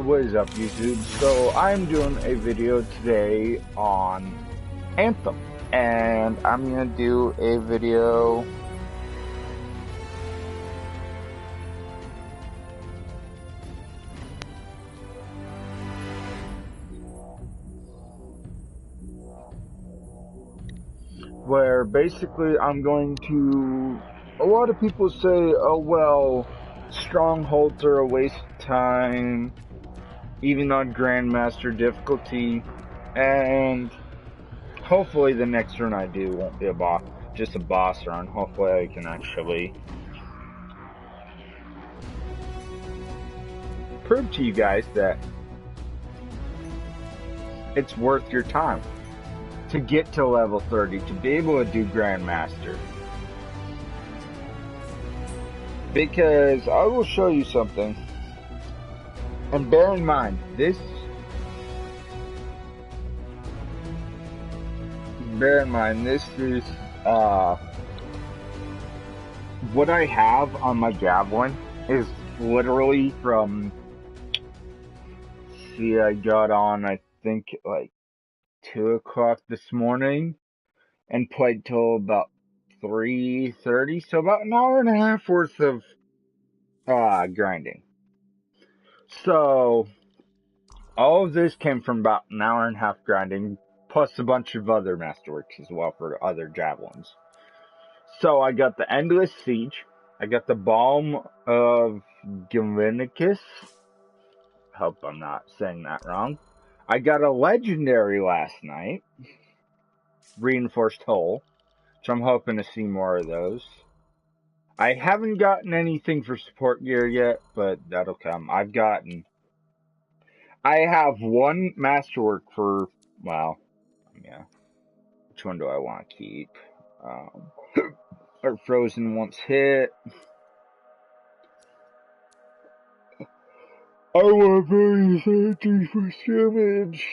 What is up, YouTube? So I'm doing a video today on Anthem, and I'm gonna do a video where basically I'm going to. A lot of people say, "Oh well, strongholds are a waste of time, even on Grandmaster difficulty," and hopefully the next run I do won't be just a boss run. Hopefully I can actually prove to you guys that it's worth your time to get to level 30, to be able to do Grandmaster. Because I will show you something. And bear in mind, this is what I have on my Javelin is literally from, see, I got on, I think, like 2 o'clock this morning and played till about 3:30, so about an hour and a half worth of grinding. So all of this came from about an hour and a half grinding, plus a bunch of other masterworks as well for other javelins. So I got the Endless Siege, I got the Balm of Gilvinicus, hope I'm not saying that wrong. I got a Legendary last night, Reinforced Hull, so I'm hoping to see more of those. I haven't gotten anything for support gear yet, but that'll come. I have one masterwork for, well, yeah. Which one do I want to keep? Or Frozen once hit. I want very safety for damage.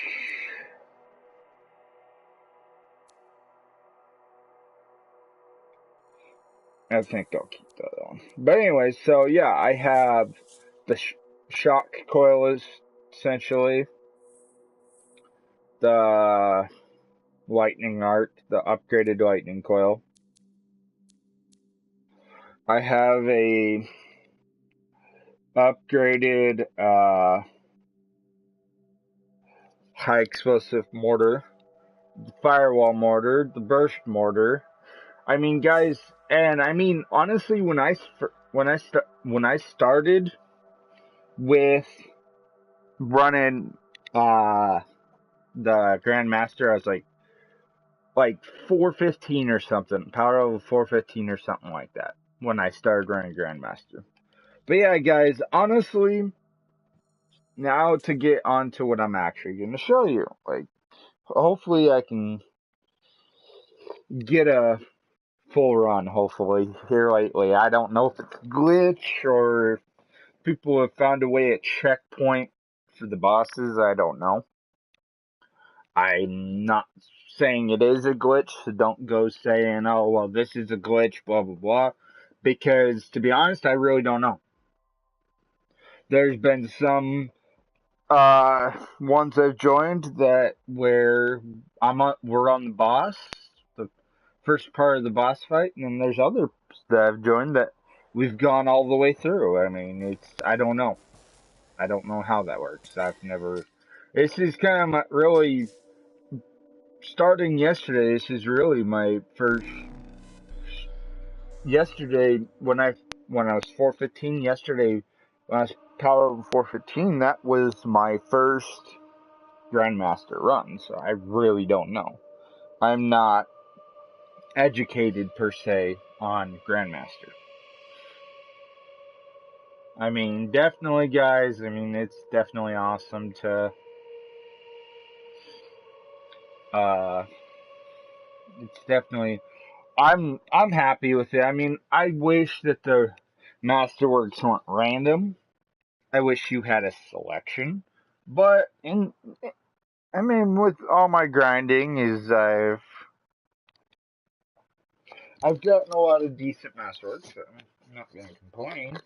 I think I'll keep that on. But anyway, so yeah, I have the shock coil is essentially the lightning arc, the upgraded lightning coil. I have a upgraded high explosive mortar, the firewall mortar, the burst mortar. I mean, guys, and I mean honestly, when I started with running the Grandmaster, I was like 415 or something, power level 415 or something like that when I started running Grandmaster. But yeah, guys, honestly, now to get on to what I'm actually going to show you. Like, hopefully I can get a full run, hopefully, here lately. I don't know if it's a glitch or if people have found a way at checkpoint for the bosses. I don't know. I'm not saying it is a glitch, so don't go saying, oh, well, this is a glitch, blah, blah, blah. Because, to be honest, I really don't know. There's been some ones I've joined that where we're on the boss, the first part of the boss fight, and then there's others that I've joined that we've gone all the way through. I mean, I don't know. I don't know how that works. This is kind of really, starting yesterday, this is really my first, yesterday, when I was 415, yesterday, when I was power over 415, that was my first Grandmaster run, so I really don't know. I'm not educated, per se, on Grandmaster. I mean, definitely, guys, I mean, it's definitely awesome to, it's definitely, I'm happy with it. I mean, I wish that the Masterworks weren't random. I wish you had a selection. But, I mean, with all my grinding is I've gotten a lot of decent Masterworks, so I'm not going to complain.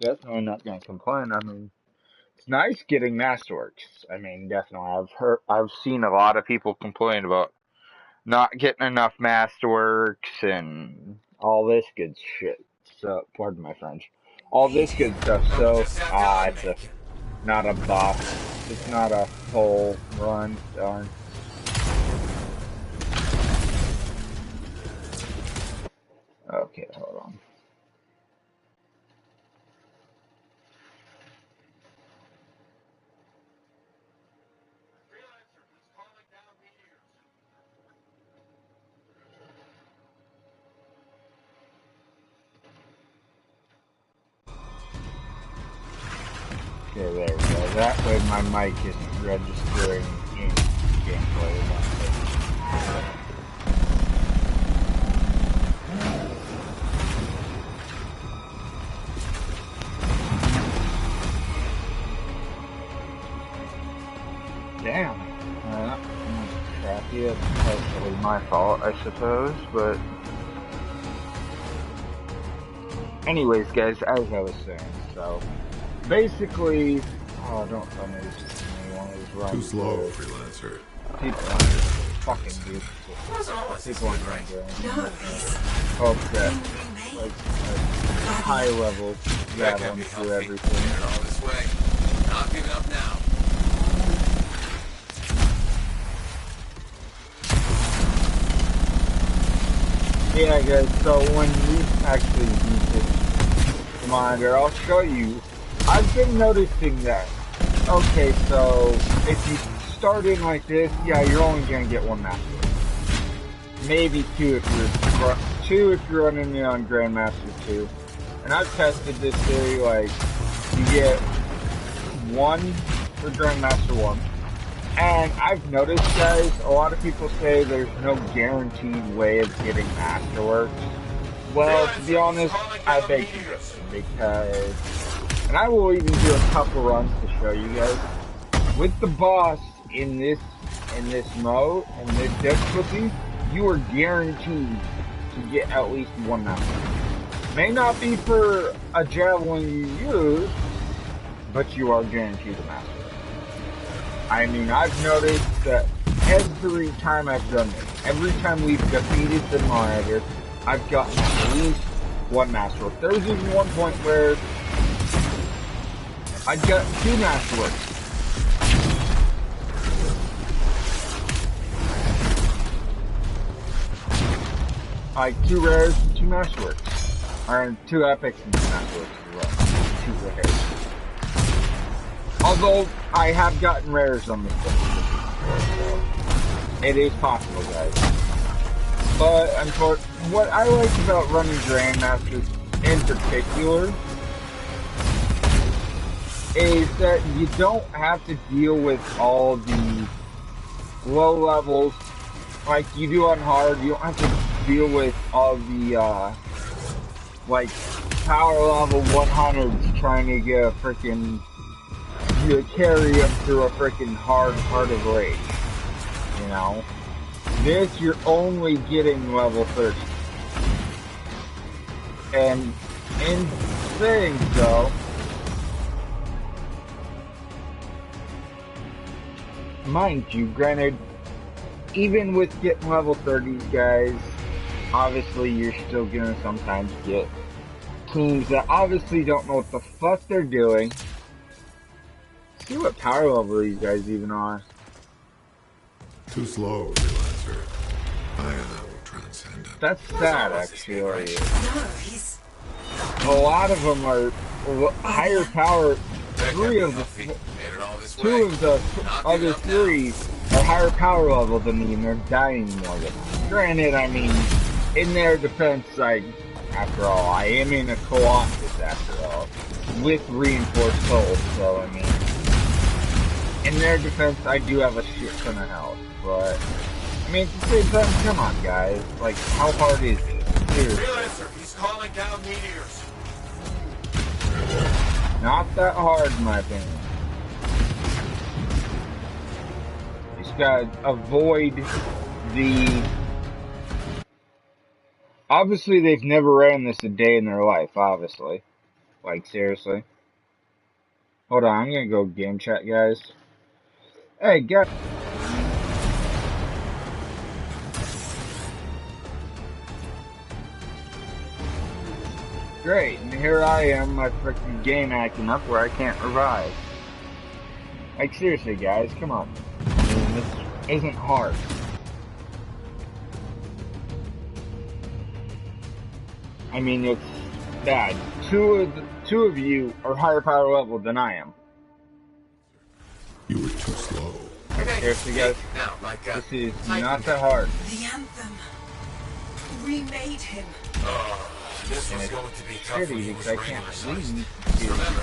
Definitely not going to complain. I mean, It's nice getting Masterworks. I mean, definitely. I've seen a lot of people complain about not getting enough Masterworks and all this good shit. So, pardon my French. All this good stuff. So, it's not a boss. It's not a full run. Darn. Okay, hold on. Okay, there we go. That way my mic isn't registering in gameplay. Damn. Crappy. It's partially my fault, I suppose, but... Anyways, guys, as I was saying, so... Basically... Oh, don't tell me this is one of these runs. Too slow, freelancer. People aren't fucking beautiful. People aren't going to hope that, like high level, grab them through everything. All this way. Not giving up now. Yeah, guys, so when we actually use this monitor, I'll show you. I've been noticing that. Okay, so if you start in like this, yeah, you're only gonna get one master. Maybe two if you're running it on Grandmaster 2. And I've tested this theory, like, you get one for Grandmaster 1. And I've noticed, guys, a lot of people say there's no guaranteed way of getting Masterworks. Well, to be honest, I beg to differ, because, and I will even do a couple runs to show you guys, with the boss in this mode, and this difficulty, you are guaranteed to get at least one Masterwork. May not be for a javelin you use, but you are guaranteed a Masterwork. I mean, I've noticed that every time I've done this, every time we've defeated the monitor, I've gotten at least one Masterwork. There was even one point where I got two Masterworks. Like, 2 rares and 2 Masterworks. Or 2 epics and 2 Masterworks as well. 2 rares. Although, I have gotten rares on this thing. So it is possible, guys. But, what I like about running Grandmasters in particular is that you don't have to deal with all the low levels like you do on hard. You don't have to deal with all the, like, power level 100s trying to get a freaking, you carry them through a freaking hard part of rage, you know? This, you're only getting level 30. And in saying so, mind you, granted, even with getting level 30, guys, obviously you're still gonna sometimes get teams that obviously don't know what the fuck they're doing. See what power level these guys even are. Too slow, freelancer. I am transcendent. That's sad, actually. A lot of them are higher power. 2 of the other 3 are higher power level than me, and they're dying more than me. Granted, I mean, in their defense, after all, I am in a Colossus, after all, with reinforced souls, so, I mean, in their defense, I do have a shit ton of health, but, I mean, at the same time, come on, guys, like, how hard is it? Seriously. Freelancer, he's calling down meteors. Not that hard, in my opinion. You just gotta avoid the... Obviously, they've never ran this a day in their life, obviously. Like, seriously. Hold on, I'm gonna go game chat, guys. Hey, guys. Great, and here I am, my freaking game acting up where I can't revive. Like, seriously, guys, come on. I mean, this isn't hard. I mean, it's bad. Two of you are higher power level than I am. You were too slow. Seriously, guys, Now, this is not that hard. The Anthem remade him. This And was it's going to be tough when shitty he because was I regular can't sized. leave. Remember,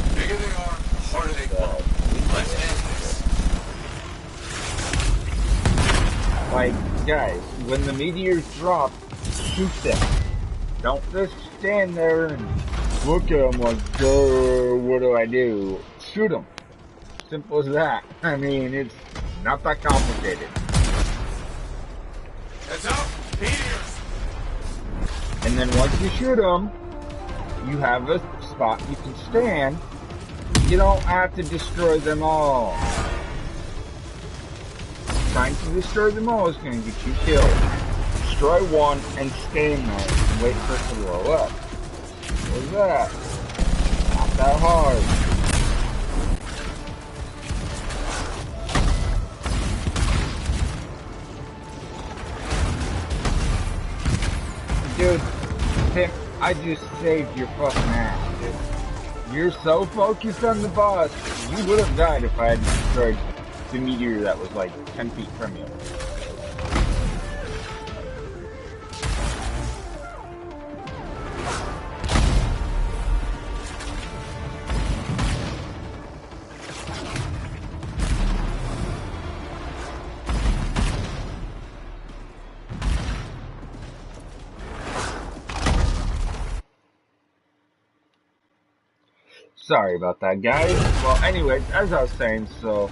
the bigger they are, the harder they blow. Let's end this. Like, guys, when the meteors drop, shoot them. Don't just stand there and look at them like, what do I do? Shoot them. Simple as that. I mean, it's not that complicated. Heads up! Meteors! And then once you shoot them, you have a spot you can stand. You don't have to destroy them all. Trying to destroy them all is going to get you killed. Destroy one and stand there and wait for it to blow up. What's that? Not that hard. Dude, Tim, I just saved your fucking ass, dude. You're so focused on the boss, you would have died if I had destroyed the meteor that was like 10 feet from you. Sorry about that, guys. Well, anyways, as I was saying, so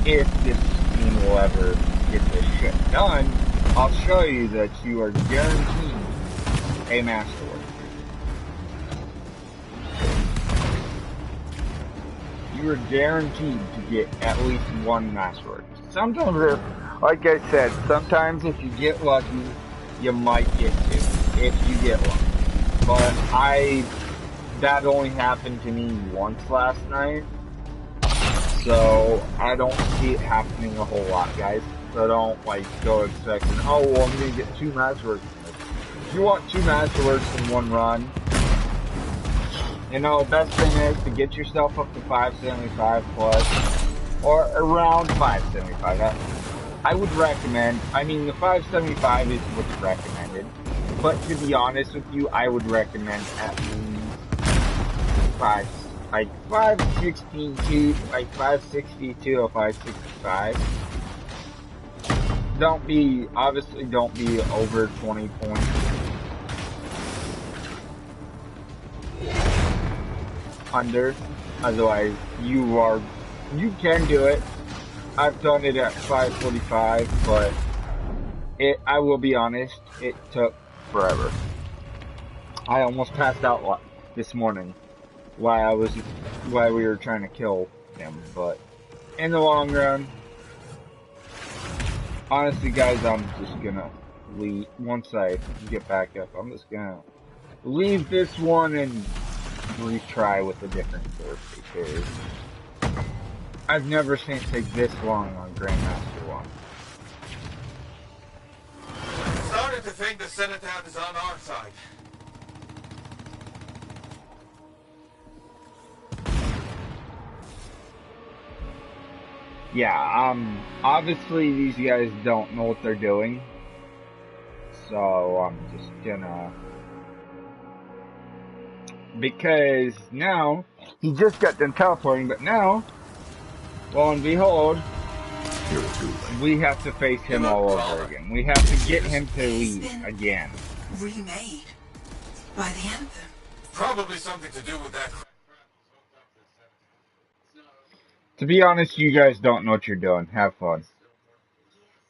if this team will ever get this shit done, I'll show you that you are guaranteed a masterwork. You are guaranteed to get at least one masterwork. Sometimes, like I said, sometimes if you get lucky, you might get two, if you get lucky. But that only happened to me once last night, so I don't see it happening a whole lot, guys. So don't, like, go expecting, oh, well, I'm gonna get two masterworks. If you want two masterworks in one run, you know, best thing is to get yourself up to 575 plus, or around 575. I would recommend, I mean, the 575 is what's recommended, but to be honest with you, I would recommend at least 562, like 562 or 565. Obviously don't be over 20 points. Under, otherwise you can do it. I've done it at 545, but I will be honest, it took forever. I almost passed out this morning while we were trying to kill him, but in the long run, honestly, guys, I'm just gonna leave. Once I get back up, I'm just gonna leave this one and retry with a different course, because I've never seen it take this long on Grandmaster 1. Started to think the Cenotaph is on our side. Yeah, obviously these guys don't know what they're doing, so I'm just gonna, because now, he just got done teleporting, but now, lo and behold, we have to face him all over again. We have to get him to leave again. Remade by the Anthem. Probably something to do with that. To be honest, you guys don't know what you're doing. Have fun.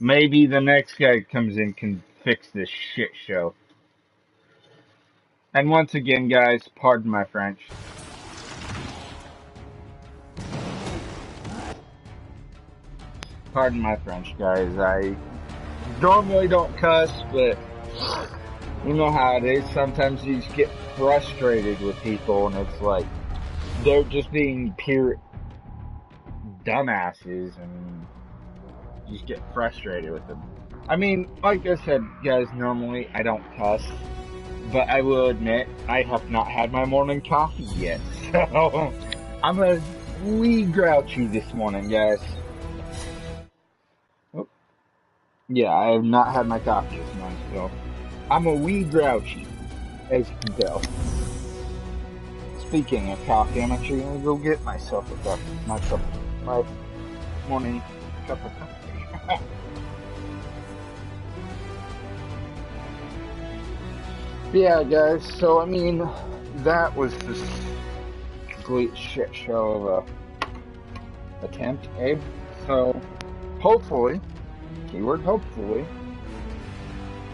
Maybe the next guy comes in can fix this shit show. And once again, guys, pardon my French. Pardon my French, guys. I normally don't cuss, but you know how it is. Sometimes you just get frustrated with people, and it's like they're just being pure dumbasses, and you just get frustrated with them. I mean, like I said, guys, normally I don't cuss, but I will admit I have not had my morning coffee yet, so I'm a wee grouchy this morning, guys. Oh, yeah, I have not had my coffee this morning, so I'm a wee grouchy, as you can tell. Speaking of coffee, I'm actually gonna go get myself a cup, my morning cup of coffee. Yeah, guys, so I mean, that was just a complete shit show of a attempt, Abe. So, hopefully, keyword hopefully,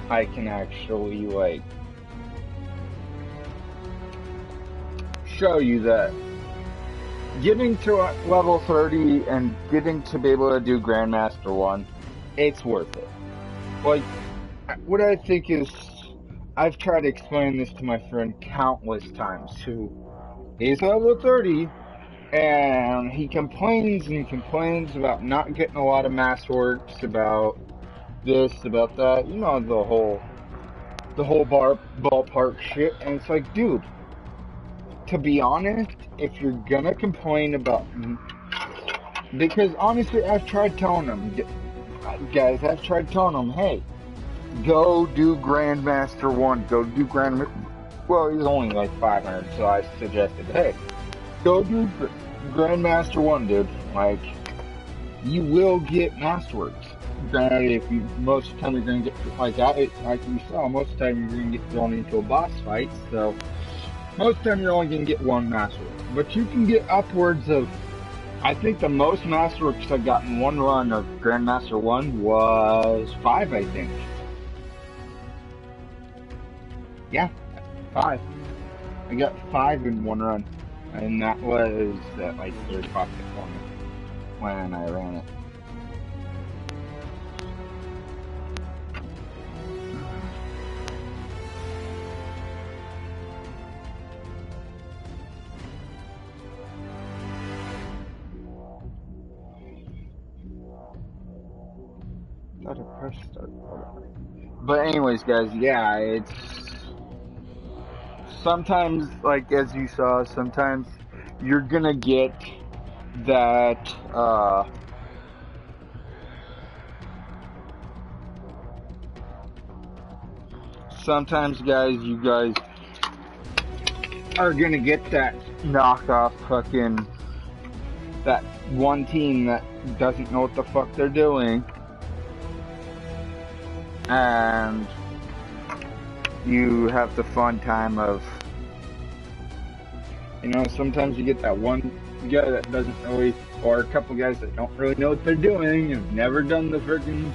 I can actually, like, show you that getting to level 30 and getting to be able to do Grandmaster 1, it's worth it. Like, what I think is, I've tried to explain this to my friend countless times, who is level 30, and he complains and complains about not getting a lot of masterworks, about this, about that, you know, the whole ballpark shit, and it's like, dude, to be honest, if you're gonna complain about, because honestly, I've tried telling him, guys, I've tried telling him, hey, go do Grandmaster 1, go do well, he's only like 500, so I suggested, hey, go do Grandmaster 1, dude. Like, you will get Masterworks. Granted, if you, most of the time you're gonna get, like you saw, most of the time you're gonna get thrown into a boss fight, so most of the time you're only gonna get one Masterwork. But you can get upwards of, I think the most Masterworks I got in one run of Grandmaster 1 was 5, I think. Yeah, 5. I got 5 in one run, and that was at like 3 o'clock this morning when I ran it. Gotta press start, whatever. But anyways, guys, yeah, it's sometimes, like as you saw, sometimes you're gonna get that, sometimes, guys, you guys are gonna get that knockoff fucking, that one team that doesn't know what the fuck they're doing, and you have the fun time of, you know, sometimes you get that one guy that doesn't really, or a couple guys that don't really know what they're doing, have never done the freaking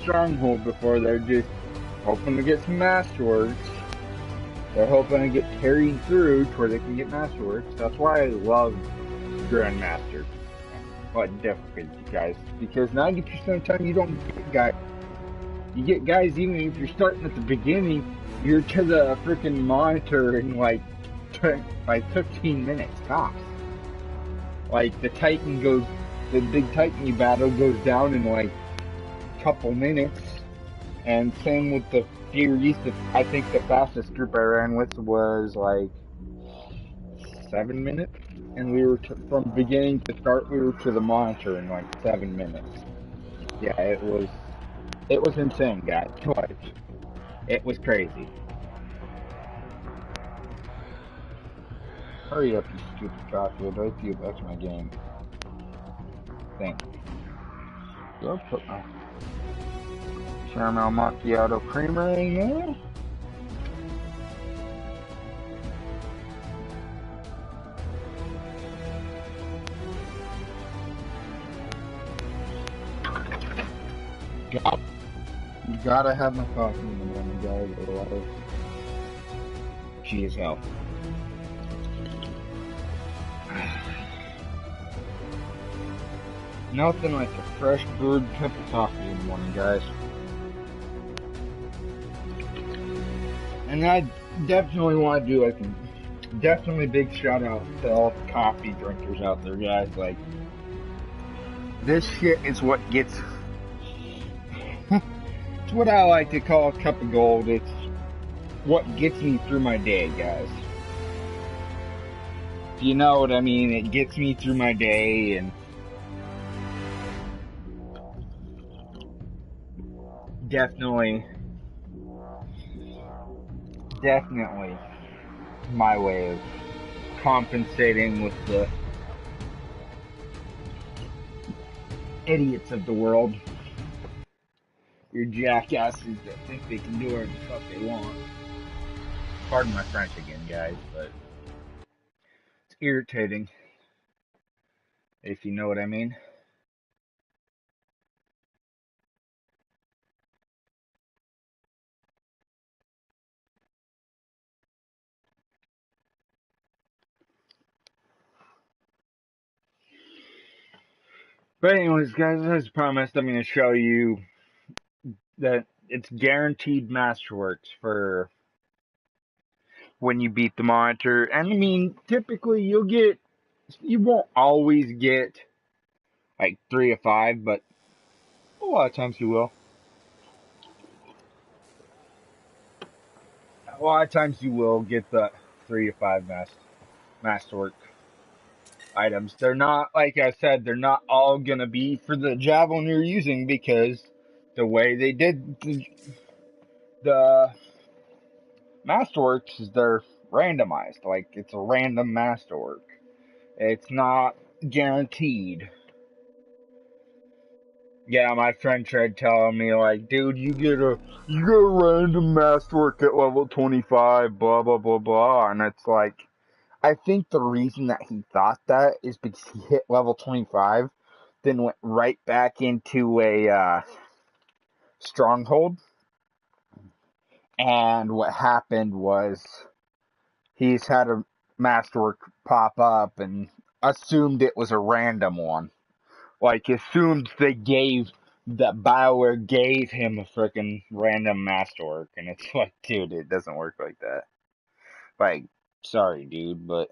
stronghold before, they're just hoping to get some masterworks. They're hoping to get carried through to where they can get masterworks. That's why I love Grandmaster. Like, difficulty, guys, because 90% of the time you don't get guys. You get guys, even if you're starting at the beginning, you're to the freaking monitor in like 15 minutes tops. Like, the big Titan you battle goes down in like a couple minutes. And same with the Furies. I think the fastest group I ran with was like 7 minutes. And we were, from beginning to start, we were to the monitor in like 7 minutes. Yeah, it was insane, guys. Like, it was crazy. Hurry up, you stupid cockroach. I'd you back to my game. Thank you. Go put my caramel macchiato creamer in there. You gotta have my coffee in the morning, guys, otherwise she is hell. Nothing like a fresh brewed cup of coffee in the morning, guys. And I definitely want to do like definitely big shout out to all the coffee drinkers out there, guys. Like, this shit is what gets. It's what I like to call a cup of gold. It's what gets me through my day, guys. You know what I mean? It gets me through my day, and definitely my way of compensating with the idiots of the world. Your jackasses that think they can do whatever the fuck they want. Pardon my French again, guys, but it's irritating, if you know what I mean. But anyways, guys, as promised, I'm going to show you that it's guaranteed masterworks for when you beat the monitor. And I mean, typically you won't always get like 3 of 5, but a lot of times you will. A lot of times you will get the 3 of 5 masterwork items. They're not, like I said, they're not all going to be for the javelin you're using, because the way they did the masterworks is they're randomized. Like, it's a random masterwork. It's not guaranteed. Yeah, my friend tried telling me, like, dude, you get a random masterwork at level 25, blah blah blah blah, and it's like, I think the reason that he thought that is because he hit level 25, then went right back into a stronghold, and what happened was he's had a masterwork pop up and assumed it was a random one. Like, assumed that BioWare gave him a freaking random masterwork, and it's like, dude, it doesn't work like that. Like, sorry, dude, but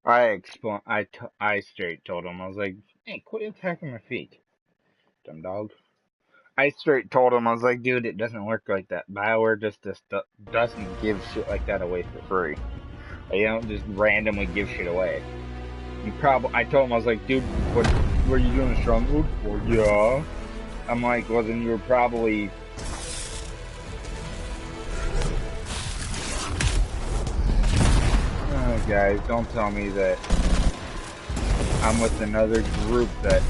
I straight told him, I was like, hey, quit attacking my feet, dumb dog. I straight told him, I was like, dude, it doesn't work like that. BioWare just doesn't give shit like that away for free. They don't just randomly give shit away. I told him, I was like, dude, what were you doing a stronghold for? Yeah. I'm like, well, then you were probably... Oh, guys, don't tell me that I'm with another group that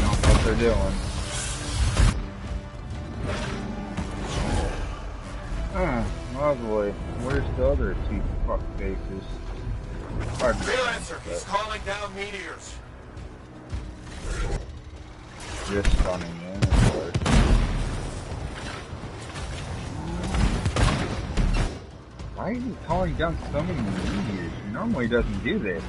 know what they're doing. Lovely. Where's the other two fuck faces? Freelancer, he's calling down meteors. Just stunning, man. Of course. Why is he calling down so many meteors? He normally doesn't do this.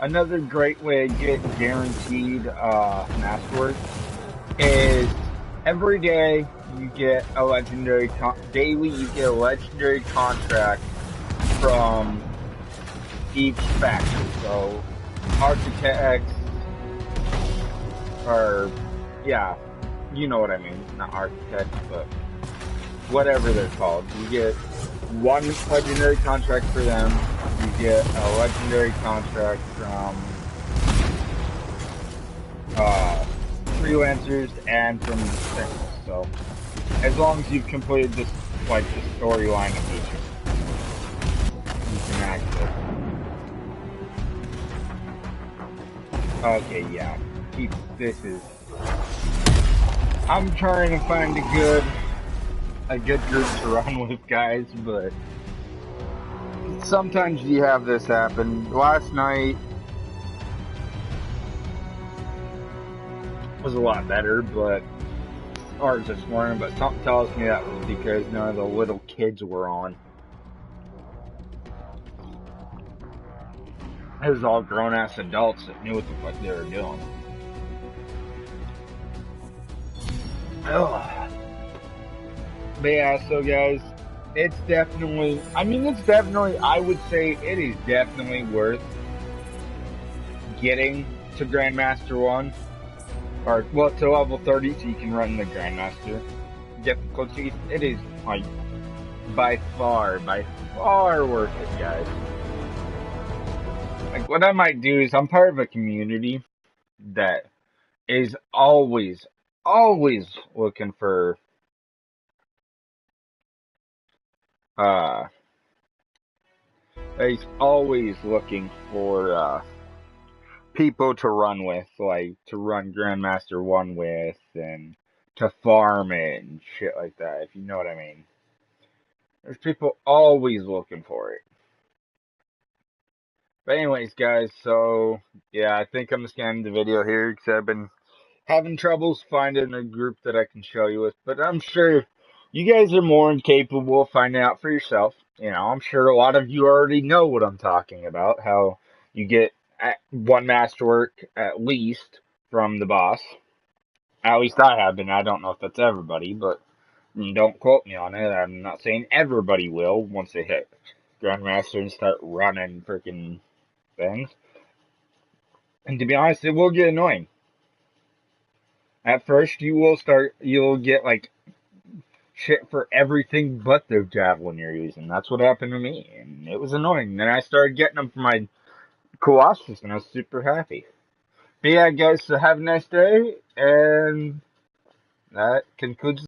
Another great way to get guaranteed masterwork is every day you get a legendary daily you get a legendary contract from each faction. So architects, or yeah, you know what I mean. Not architects, but whatever they're called. You get one legendary contract for them. You get a legendary contract from freelancers and from things. So as long as you've completed this, like, the storyline of each, you can access. Okay, yeah. This is. I'm trying to find a good group to run with, guys, but sometimes you have this happen. Last night was a lot better, but ours this morning. But something tells me that was because none of the little kids were on. It was all grown ass adults that knew what the fuck they were doing. Ugh. But yeah, so guys, it's definitely, I would say it is definitely worth getting to Grandmaster 1, or, well, to level 30 so you can run the Grandmaster difficulties. It is, like, by far worth it, guys. Like, what I might do is, I'm part of a community that is always looking for, uh, is always looking for, people to run with, like to run Grandmaster 1 with, and to farm it and shit like that, if you know what I mean. There's people always looking for it. But anyways, guys, so yeah, I think I'm just gonna end the video here because I've been having troubles finding a group that I can show you with. But I'm sure you guys are more than capable of finding out for yourself. You know, I'm sure a lot of you already know what I'm talking about. How you get one masterwork at least from the boss. At least I have been. I don't know if that's everybody, but don't quote me on it. I'm not saying everybody will once they hit Grandmaster and start running freaking things. And to be honest, it will get annoying. At first, you'll get like shit for everything but the javelin you're using. That's what happened to me, and it was annoying. Then I started getting them for my Colossus, and I was super happy. But yeah, guys, so have a nice day, and that concludes